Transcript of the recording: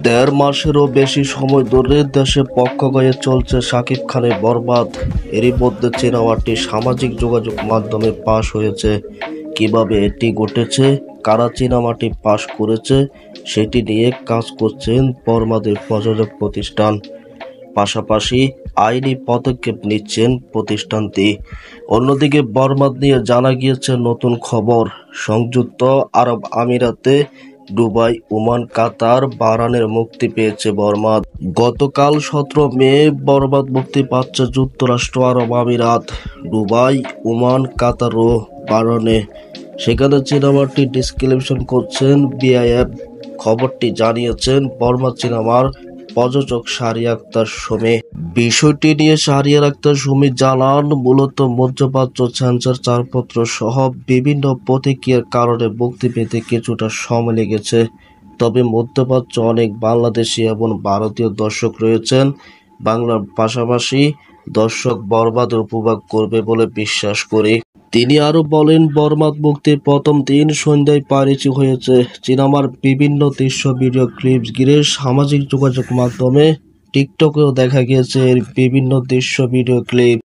দেড় মাসেরও বেশি সময় ধরে দেশে পক্ষাঘাতে চলছে শাকিব খানের বরবাদ। এরই মধ্যে সিনেমাটি সামাজিক যোগাযোগ মাধ্যমে পাশ হয়েছে। কিভাবে এটি ঘটেছে, কারা সিনেমাটি পাশ করেছে, সেটি নিয়ে কাজ করছেন বরবাদের প্রযোজক প্রতিষ্ঠান। পাশাপাশি আইনি পদক্ষেপ নিচ্ছেন প্রতিষ্ঠানটি। অন্যদিকে বরবাদ নিয়ে জানা গিয়েছে নতুন খবর। সংযুক্ত আরব আমিরাতে, দুবাই, ওমান, কাতার, বাহরাইনে মুক্তি পেয়েছে বরবাদ। গতকাল 17 মে বরবাদ মুক্তি পাচ্ছে যুক্তরাষ্ট্র আরব আমিরাত, দুবাই, ওমান, কাতার ও বাহরাইনে। সেখানে সিনেমাটি ডিস্ট্রিবিউশন করছেন বিআইএফ। খবরটি জানিয়েছেন বরবাদ সিনেমার প্রযোজক শাহরিয়ার আখতার সুমি। বিষয়টি নিয়ে শাহরিয়ার আখতার সুমি জানান, মূলত মধ্যপ্রাচ্য সেন্সর ছাড়পত্র সহ বিভিন্ন প্রতিক্রিয়ার কারণে মুক্তি পেতে কিছুটা সময় লেগেছে। তবে মধ্যপ্রাচ্য অনেক বাংলাদেশি এবং ভারতীয় দর্শক রয়েছেন। বাংলার পাশাপাশি দর্শক বরবাদ উপভোগ করবে বলে বিশ্বাস করি। তিনি আরো বলেন, বরবাদ মুক্তির প্রথম দিন সন্ধ্যায় পারিচি হয়েছে। সিনেমার বিভিন্ন দৃশ্য ভিডিও ক্লিপস ঘিরে সামাজিক যোগাযোগ মাধ্যমে টিকটকেও দেখা গিয়েছে এর বিভিন্ন দৃশ্য ভিডিও ক্লিপ।